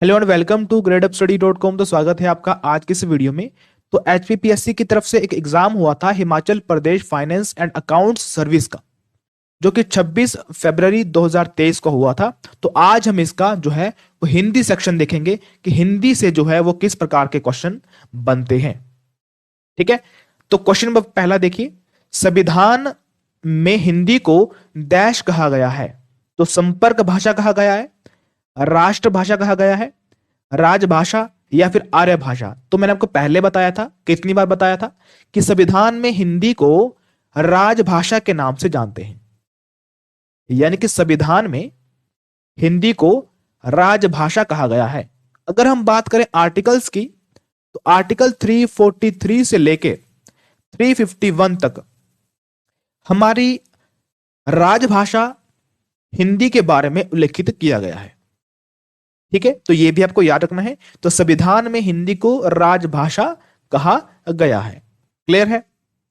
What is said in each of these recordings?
Hello and welcome to gradeupstudy.com। तो स्वागत है आपका आज की इस वीडियो में। तो एचपीपीएससी की तरफ से एक एग्जाम हुआ था Himachal Pradesh finance and accounts service का, जो कि 26 फरवरी 2023 को हुआ था। तो आज हम इसका जो है वो हिंदी सेक्शन देखेंगे कि हिंदी से जो है वो किस प्रकार के क्वेश्चन बनते हैं। ठीक है, तो क्वेश्चन नंबर पहला देखिए, संविधान में हिंदी को डैश कहा गया है। तो संपर्क भाषा कहा गया है, राष्ट्रभाषा कहा गया है, राजभाषा या फिर आर्य भाषा। तो मैंने आपको पहले बताया था, कितनी बार बताया था कि संविधान में हिंदी को राजभाषा के नाम से जानते हैं, यानी कि संविधान में हिंदी को राजभाषा कहा गया है। अगर हम बात करें आर्टिकल्स की, तो आर्टिकल 343 से लेके 351 तक हमारी राजभाषा हिंदी के बारे में उल्लेखित किया गया है। ठीक है, तो यह भी आपको याद रखना है। तो संविधान में हिंदी को राजभाषा कहा गया है। क्लियर है?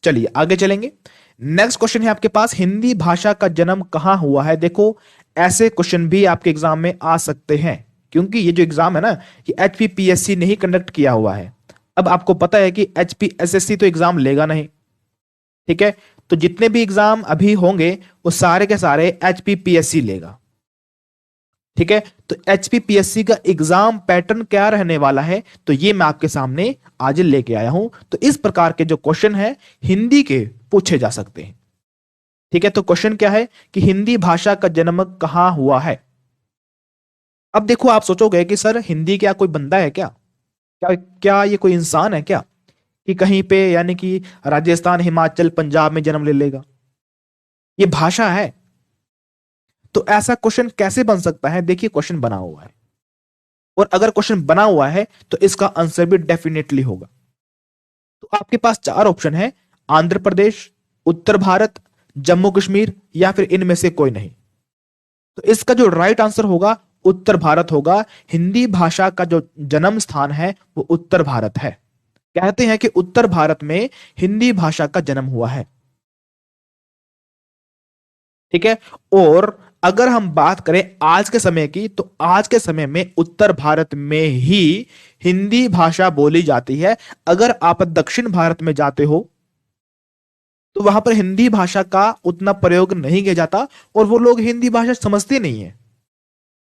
चलिए आगे चलेंगे। नेक्स्ट क्वेश्चन है आपके पास, हिंदी भाषा का जन्म कहां हुआ है। देखो, ऐसे क्वेश्चन भी आपके एग्जाम में आ सकते हैं, क्योंकि ये जो एग्जाम है ना, ये एचपीपीएससी ने ही कंडक्ट किया हुआ है। अब आपको पता है कि एचपीएसएससी तो एग्जाम लेगा नहीं। ठीक है, तो जितने भी एग्जाम अभी होंगे वो सारे के सारे एचपीपीएससी लेगा। ठीक है, तो एचपीपीएससी का एग्जाम पैटर्न क्या रहने वाला है, तो ये मैं आपके सामने आज लेके आया हूं। तो इस प्रकार के जो क्वेश्चन है हिंदी के पूछे जा सकते हैं। ठीक है, तो क्वेश्चन क्या है कि हिंदी भाषा का जन्म कहां हुआ है। अब देखो, आप सोचोगे कि सर हिंदी क्या कोई बंदा है क्या, क्या क्या ये कोई इंसान है क्या कि कहीं पे यानी कि राजस्थान, हिमाचल, पंजाब में जन्म ले लेगा। ये भाषा है। तो ऐसा क्वेश्चन कैसे बन सकता है। देखिए, क्वेश्चन बना हुआ है, और अगर क्वेश्चन बना हुआ है तो इसका आंसर भी डेफिनेटली होगा। तो आपके पास चार ऑप्शन है, आंध्र प्रदेश, उत्तर भारत, जम्मू कश्मीर या फिर इनमें से कोई नहीं। तो इसका जो राइट आंसर होगा उत्तर भारत होगा। हिंदी भाषा का जो जन्म स्थान है वो उत्तर भारत है। कहते हैं कि उत्तर भारत में हिंदी भाषा का जन्म हुआ है। ठीक है, और अगर हम बात करें आज के समय की, तो आज के समय में उत्तर भारत में ही हिंदी भाषा बोली जाती है। अगर आप दक्षिण भारत में जाते हो तो वहां पर हिंदी भाषा का उतना प्रयोग नहीं किया जाता, और वो लोग हिंदी भाषा समझते नहीं है।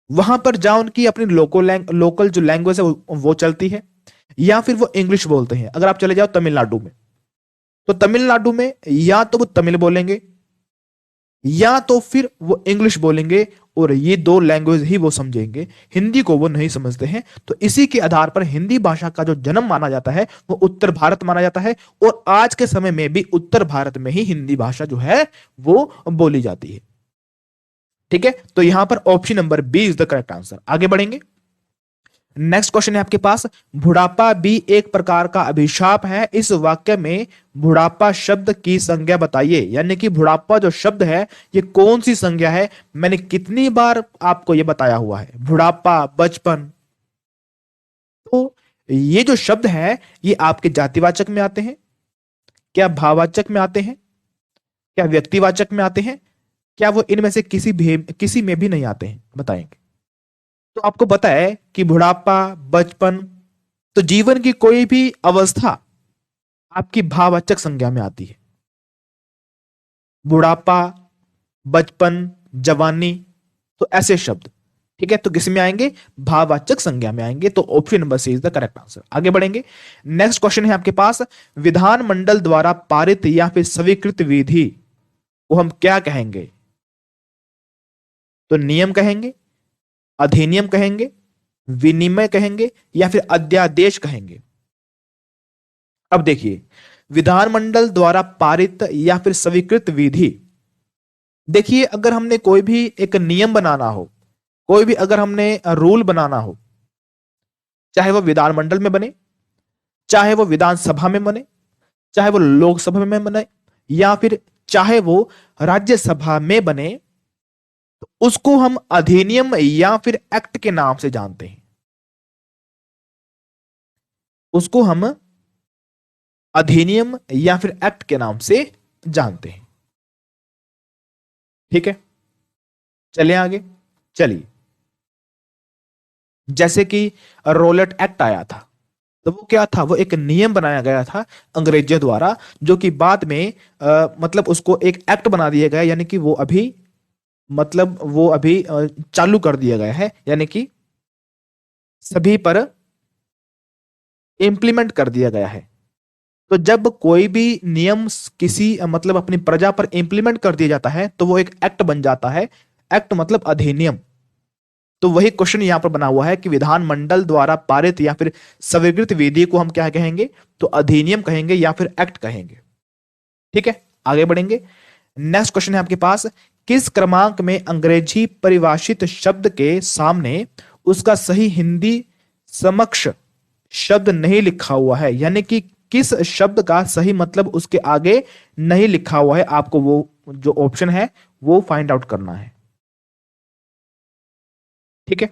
वहां पर जहां उनकी अपनी लोकल जो लैंग्वेज है वो चलती है, या फिर वो इंग्लिश बोलते हैं। अगर आप चले जाओ तमिलनाडु में, तो तमिलनाडु में या तो वो तमिल बोलेंगे या तो फिर वो इंग्लिश बोलेंगे, और ये दो लैंग्वेज ही वो समझेंगे, हिंदी को वो नहीं समझते हैं। तो इसी के आधार पर हिंदी भाषा का जो जन्म माना जाता है वो उत्तर भारत माना जाता है, और आज के समय में भी उत्तर भारत में ही हिंदी भाषा जो है वो बोली जाती है। ठीक है, तो यहां पर option number B is the correct answer. आगे बढ़ेंगे। नेक्स्ट क्वेश्चन है आपके पास, बुढ़ापा भी एक प्रकार का अभिशाप है। इस वाक्य में बुढ़ापा शब्द की संज्ञा बताइए। यानी कि बुढ़ापा जो शब्द है ये कौन सी संज्ञा है। मैंने कितनी बार आपको ये बताया हुआ है, बुढ़ापा, बचपन। तो ये जो शब्द है ये आपके जातिवाचक में आते हैं क्या, भाववाचक में आते हैं क्या, व्यक्तिवाचक में आते हैं क्या, वो इनमें से किसी में भी नहीं आते हैं, बताएंगे। तो आपको पता है कि बुढ़ापा, बचपन, तो जीवन की कोई भी अवस्था आपकी भाववाचक संज्ञा में आती है। बुढ़ापा, बचपन, जवानी, तो ऐसे शब्द। ठीक है, तो किस में आएंगे, भाववाचक संज्ञा में आएंगे। तो option number C is the correct answer. आगे बढ़ेंगे। नेक्स्ट क्वेश्चन है आपके पास, विधानमंडल द्वारा पारित या फिर स्वीकृत विधि को हम क्या कहेंगे। तो नियम कहेंगे, अधिनियम कहेंगे, विनिमय कहेंगे या फिर अध्यादेश कहेंगे। अब देखिए, विधानमंडल द्वारा पारित या फिर स्वीकृत विधि। देखिए, अगर हमने कोई भी एक नियम बनाना हो, कोई भी अगर हमने रूल बनाना हो, चाहे वो विधानमंडल में बने, चाहे वो विधानसभा में बने, चाहे वो लोकसभा में बने, या फिर चाहे वो राज्यसभा में बने, तो उसको हम अधिनियम या फिर एक्ट के नाम से जानते हैं। उसको हम अधिनियम या फिर एक्ट के नाम से जानते हैं। ठीक है, चलिए आगे। चलिए, जैसे कि रोलेट एक्ट आया था, तो वो क्या था, वो एक नियम बनाया गया था अंग्रेजों द्वारा, जो कि बाद में मतलब उसको एक एक्ट बना दिया गया, यानी कि वो अभी मतलब वो अभी चालू कर दिया गया है, यानी कि सभी पर इम्प्लीमेंट कर दिया गया है। तो जब कोई भी नियम किसी मतलब अपनी प्रजा पर इम्प्लीमेंट कर दिया जाता है तो वो एक एक्ट बन जाता है। एक्ट मतलब अधिनियम। तो वही क्वेश्चन यहां पर बना हुआ है कि विधानमंडल द्वारा पारित या फिर स्वीकृत विधि को हम क्या कहेंगे, तो अधिनियम कहेंगे या फिर एक्ट कहेंगे। ठीक है, आगे बढ़ेंगे। नेक्स्ट क्वेश्चन है आपके पास, किस क्रमांक में अंग्रेजी परिभाषित शब्द के सामने उसका सही हिंदी समक्ष शब्द नहीं लिखा हुआ है, यानी कि किस शब्द का सही मतलब उसके आगे नहीं लिखा हुआ है, आपको वो जो ऑप्शन है वो फाइंड आउट करना है। ठीक है,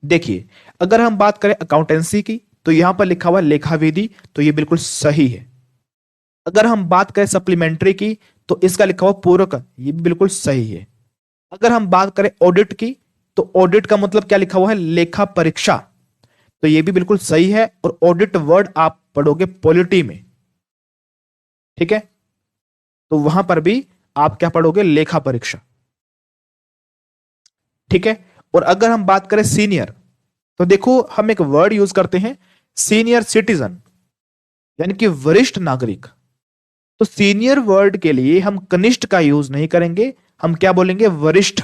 देखिए, अगर हम बात करें अकाउंटेंसी की तो यहां पर लिखा हुआ है लेखा विधि, तो ये बिल्कुल सही है। अगर हम बात करें सप्लीमेंट्री की तो इसका लिखा हुआ पूरक, ये भी बिल्कुल सही है। अगर हम बात करें ऑडिट की तो ऑडिट का मतलब क्या लिखा हुआ है, लेखा परीक्षा, तो ये भी बिल्कुल सही है। और ऑडिट वर्ड आप पढ़ोगे पॉलिटी में। ठीक है, तो वहां पर भी आप क्या पढ़ोगे, लेखा परीक्षा। ठीक है, और अगर हम बात करें सीनियर, तो देखो हम एक वर्ड यूज करते हैं सीनियर सिटीजन, यानी कि वरिष्ठ नागरिक। तो सीनियर वर्ड के लिए हम कनिष्ठ का यूज नहीं करेंगे, हम क्या बोलेंगे, वरिष्ठ।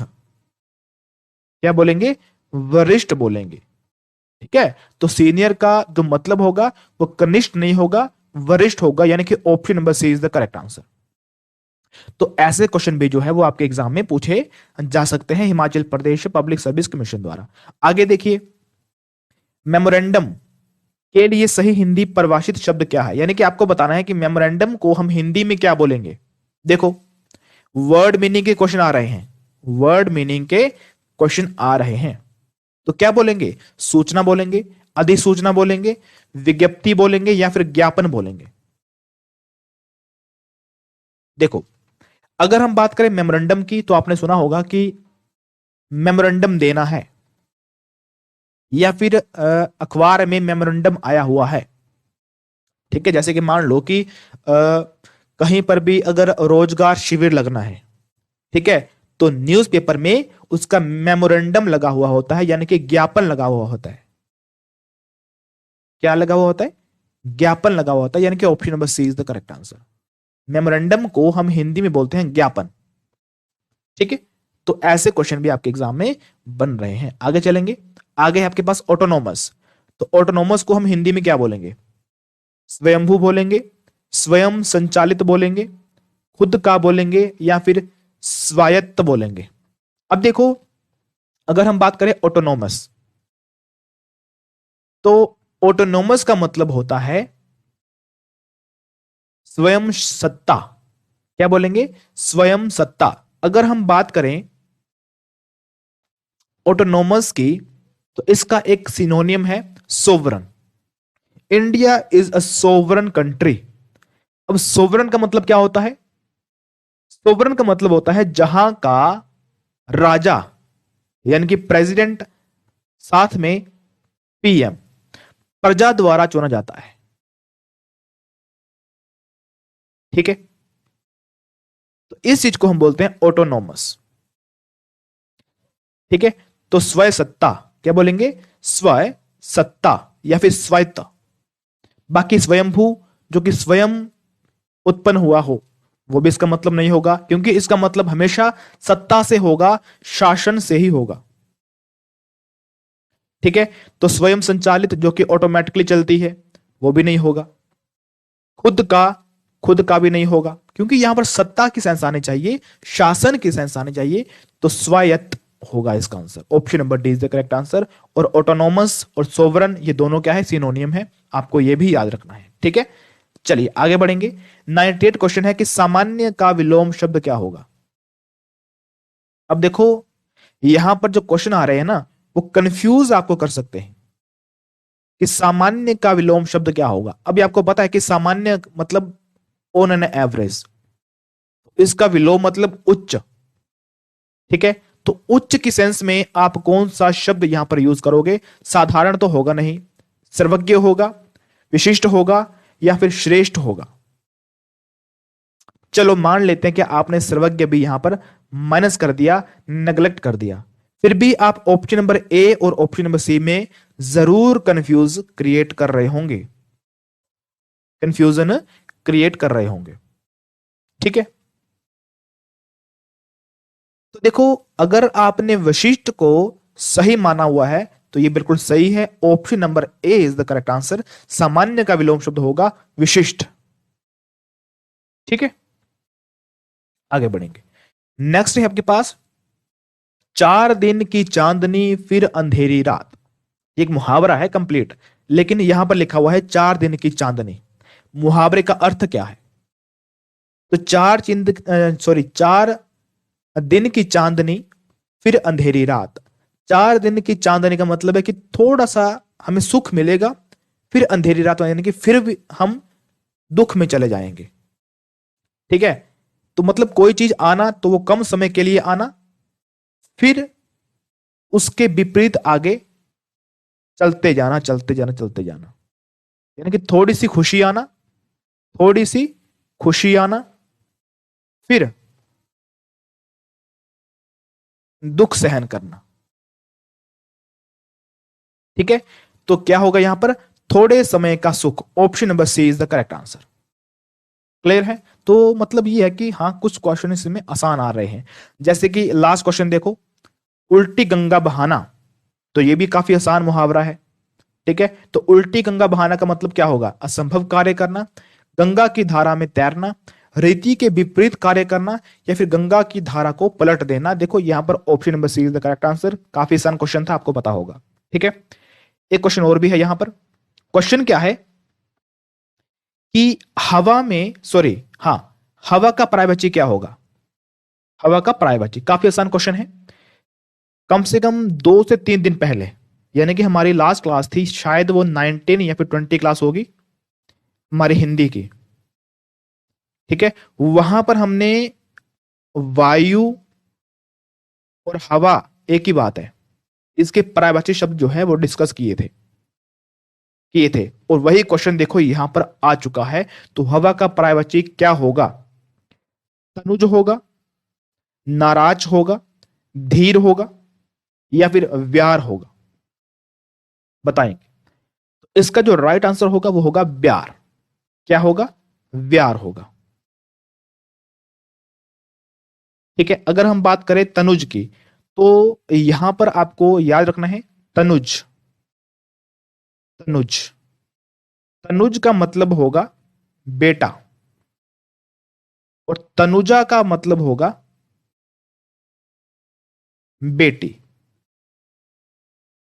क्या बोलेंगे, वरिष्ठ बोलेंगे। ठीक है, तो सीनियर का जो मतलब होगा वो कनिष्ठ नहीं होगा, वरिष्ठ होगा, यानी कि option number C is the correct answer. तो ऐसे क्वेश्चन भी जो है वो आपके एग्जाम में पूछे जा सकते हैं Himachal Pradesh public service commission द्वारा। आगे देखिए, मेमोरेंडम के लिए सही हिंदी परिभाषित शब्द क्या है, यानी कि आपको बताना है कि मेमोरेंडम को हम हिंदी में क्या बोलेंगे। देखो, वर्ड मीनिंग के क्वेश्चन आ रहे हैं, वर्ड मीनिंग के क्वेश्चन आ रहे हैं, तो क्या बोलेंगे, सूचना बोलेंगे, अधिसूचना बोलेंगे, विज्ञप्ति बोलेंगे या फिर ज्ञापन बोलेंगे। देखो, अगर हम बात करें मेमोरेंडम की तो आपने सुना होगा कि मेमोरेंडम देना है, या फिर अखबार में मेमोरेंडम आया हुआ है। ठीक है, जैसे कि मान लो कि कहीं पर भी अगर रोजगार शिविर लगना है, ठीक है, तो न्यूज़पेपर में उसका मेमोरेंडम लगा हुआ होता है, यानी कि ज्ञापन लगा हुआ होता है। क्या लगा हुआ होता है, ज्ञापन लगा हुआ होता है, यानी कि option number C is the correct answer. Memorandum को हम हिंदी में बोलते हैं ज्ञापन। ठीक है, तो ऐसे क्वेश्चन भी आपके एग्जाम में बन रहे हैं। आगे चलेंगे, आगे है आपके पास ऑटोनोमस। तो ऑटोनोमस को हम हिंदी में क्या बोलेंगे, स्वयंभू बोलेंगे, स्वयं संचालित बोलेंगे, खुद का बोलेंगे या फिर स्वायत्त बोलेंगे। अब देखो, अगर हम बात करें ऑटोनोमस, तो ऑटोनोमस का मतलब होता है स्वयं सत्ता। क्या बोलेंगे, स्वयं सत्ता। अगर हम बात करें ऑटोनोमस की तो इसका एक सिनोनियम है sovereign. India is a sovereign country. अब सोवरन का मतलब क्या होता है, सोवरन का मतलब होता है जहां का राजा, यानी कि प्रेसिडेंट, साथ में पीएम, प्रजा द्वारा चुना जाता है। ठीक है, तो इस चीज को हम बोलते हैं ऑटोनोमस। ठीक है, तो स्वय सत्ता, क्या बोलेंगे, स्वय सत्ता या फिर स्वायत्त। बाकी स्वयंभू, जो कि स्वयं उत्पन्न हुआ हो, वो भी इसका मतलब नहीं होगा, क्योंकि इसका मतलब हमेशा सत्ता से होगा, शासन से ही होगा। ठीक है, तो स्वयं संचालित जो कि ऑटोमेटिकली चलती है, वो भी नहीं होगा। खुद का, खुद का भी नहीं होगा, क्योंकि यहां पर सत्ता की सेंस आनी चाहिए, शासन की सेंस आनी चाहिए। तो स्वायत्त होगा इसका answer, option number D is the correct answer. और ऑटोनोमस और सोवरन ये दोनों क्या है, सिनोनियम है, आपको ये भी याद रखना है। ठीक है, चलिए आगे बढ़ेंगे। 98 क्वेश्चन है कि सामान्य का विलोम शब्द क्या होगा। अब देखो, यहां पर जो क्वेश्चन आ रहे हैं ना, वो कंफ्यूज आपको कर सकते हैं कि सामान्य का विलोम शब्द क्या होगा। अभी आपको पता है कि सामान्य मतलब ऑन एन एवरेज, इसका विलोम मतलब उच्च। ठीक है, तो उच्च की सेंस में आप कौन सा शब्द यहां पर यूज करोगे? साधारण तो होगा नहीं, सर्वज्ञ होगा, विशिष्ट होगा, या फिर श्रेष्ठ होगा? चलो मान लेते हैं कि आपने सर्वज्ञ भी यहां पर माइनस कर दिया, नेग्लेक्ट कर दिया, फिर भी आप ऑप्शन नंबर ए और ऑप्शन नंबर सी में जरूर कंफ्यूज क्रिएट कर रहे होंगे, कंफ्यूजन क्रिएट कर रहे होंगे। ठीक है, तो देखो, अगर आपने वशिष्ठ को सही माना हुआ है तो ये बिल्कुल सही है, option number A is the correct answer. सामान्य का विलोम शब्द होगा विशिष्ट। ठीक है, आगे बढ़ेंगे। नेक्स्ट है आपके पास 4 दिन की चांदनी फिर अंधेरी रात। एक मुहावरा है कंप्लीट, लेकिन यहां पर लिखा हुआ है 4 दिन की चांदनी। मुहावरे का अर्थ क्या है? तो 4 दिन की चांदनी फिर अंधेरी रात। 4 दिन की चांदनी का मतलब है कि थोड़ा सा हमें सुख मिलेगा, फिर अंधेरी रात यानी कि फिर भी हम दुख में चले जाएंगे। ठीक है, तो मतलब कोई चीज आना तो वो कम समय के लिए आना, फिर उसके विपरीत आगे चलते जाना, चलते जाना, चलते जाना। यानी कि थोड़ी सी खुशी आना, थोड़ी सी खुशी आना, फिर दुख सहन करना। ठीक है, तो क्या होगा यहां पर? थोड़े समय का सुख। Option number C is the correct answer. Clear है? तो मतलब ये है कि हाँ, कुछ क्वेश्चन इसमें आसान आ रहे हैं। जैसे कि लास्ट क्वेश्चन देखो, उल्टी गंगा बहाना, तो ये भी काफी आसान मुहावरा है। ठीक है, तो उल्टी गंगा बहाना का मतलब क्या होगा? असंभव कार्य करना, गंगा की धारा में तैरना, रीति के विपरीत कार्य करना, या फिर गंगा की धारा को पलट देना। देखो यहां पर option number C is the correct answer. काफी आसान क्वेश्चन था, आपको पता होगा। ठीक है, एक क्वेश्चन और भी है यहां पर। क्वेश्चन क्या है कि हवा में, सॉरी, हाँ, हवा का पर्यायवाची क्या होगा? हवा का पर्यायवाची काफी आसान क्वेश्चन है। कम से कम 2 से 3 दिन पहले, यानी कि हमारी लास्ट क्लास थी, शायद वो 19 या फिर 20 क्लास होगी हमारी हिंदी की। ठीक है, वहां पर हमने वायु और हवा एक ही बात है, इसके पर्यायवाची शब्द जो है वो डिस्कस किए थे और वही क्वेश्चन देखो यहां पर आ चुका है। तो हवा का पर्यायवाची क्या होगा? तनुज होगा, नाराज होगा, धीर होगा, या फिर व्यार होगा? बताएंगे। इसका जो राइट आंसर होगा वो होगा व्यार। क्या होगा? व्यार होगा। ठीक है, अगर हम बात करें तनुज की, तो यहां पर आपको याद रखना है तनुज। तनुज, तनुज का मतलब होगा बेटा, और तनुजा का मतलब होगा बेटी।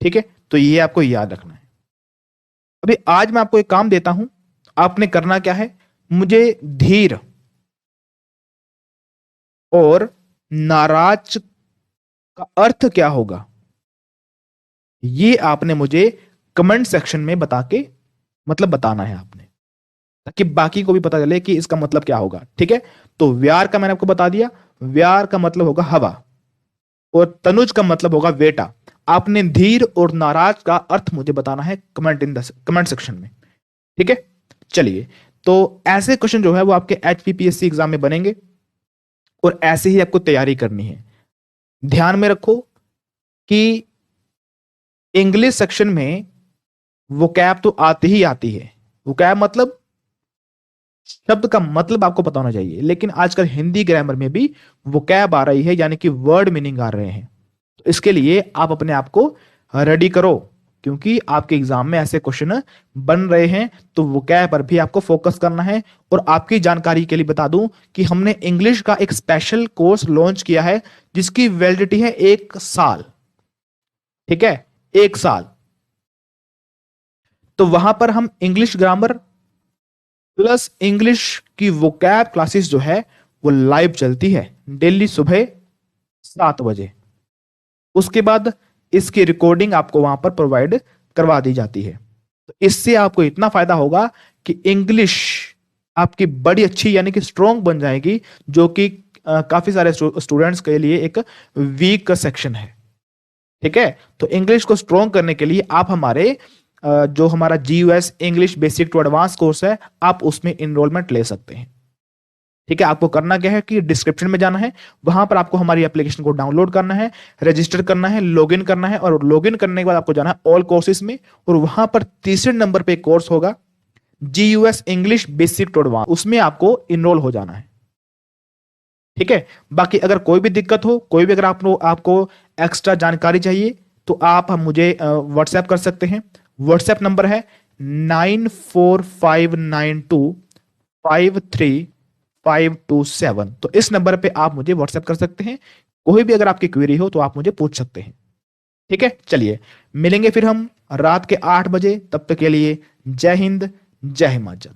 ठीक है, तो ये आपको याद रखना है। अभी आज मैं आपको एक काम देता हूं, आपने करना क्या है? मुझे धीर और नाराज का अर्थ क्या होगा, ये आपने मुझे कमेंट सेक्शन में बता के मतलब बताना है आपने, ताकि बाकी को भी पता चले कि इसका मतलब क्या होगा। ठीक है, तो व्यार का मैंने आपको बता दिया, व्यार का मतलब होगा हवा, और तनुज का मतलब होगा बेटा। आपने धीर और नाराज का अर्थ मुझे बताना है कमेंट सेक्शन में। ठीक है, चलिए, तो ऐसे क्वेश्चन जो है वो आपके एचपीपीएससी एग्जाम में बनेंगे और ऐसे ही आपको तैयारी करनी है। ध्यान में रखो कि इंग्लिश सेक्शन में वोकैब तो आती ही आती है। वोकैब मतलब शब्द का मतलब आपको पता होना चाहिए, लेकिन आजकल हिंदी ग्रामर में भी वोकैब आ रही है, यानी कि वर्ड मीनिंग आ रहे हैं। तो इसके लिए आप अपने आप को रेडी करो, क्योंकि आपके एग्जाम में ऐसे क्वेश्चन बन रहे हैं। तो वोकैब पर भी आपको फोकस करना है। और आपकी जानकारी के लिए बता दूं कि हमने इंग्लिश का एक स्पेशल कोर्स लॉन्च किया है, जिसकी वैलिडिटी है 1 साल। ठीक है, 1 साल। तो वहां पर हम इंग्लिश ग्रामर प्लस इंग्लिश की वोकैब क्लासेस जो है वो लाइव चलती है डेली सुबह 7 बजे। उसके बाद इसकी रिकॉर्डिंग आपको वहां पर प्रोवाइड करवा दी जाती है। तो इससे आपको इतना फायदा होगा कि इंग्लिश आपकी बड़ी अच्छी यानी कि स्ट्रॉन्ग बन जाएगी, जो कि काफी सारे स्टूडेंट्स के लिए एक वीक सेक्शन है। ठीक है, तो इंग्लिश को स्ट्रॉन्ग करने के लिए आप हमारे जो हमारा GUS English basic to advance course है, आप उसमें इनरोलमेंट ले सकते हैं। ठीक है, आपको करना क्या है कि डिस्क्रिप्शन में जाना है, वहां पर आपको हमारी एप्लीकेशन को डाउनलोड करना है, रजिस्टर करना है, लॉगिन करना है, और लॉगिन करने के बाद आपको जाना है ऑल कोर्सेज में, और वहां पर तीसरे नंबर पे कोर्स होगा GUS English basic to advance, उसमें आपको इनरोल हो जाना है। ठीक है, बाकी अगर कोई भी दिक्कत हो, कोई भी अगर आपको एक्स्ट्रा जानकारी चाहिए, तो आप हम मुझे व्हाट्सएप कर सकते हैं। व्हाट्सएप नंबर है 9459253527। तो इस नंबर पे आप मुझे व्हाट्सएप कर सकते हैं। कोई भी अगर आपकी क्वेरी हो तो आप मुझे पूछ सकते हैं। ठीक है, चलिए मिलेंगे फिर हम रात के 8 बजे। तब तक के लिए जय हिंद, जय हिमाचल।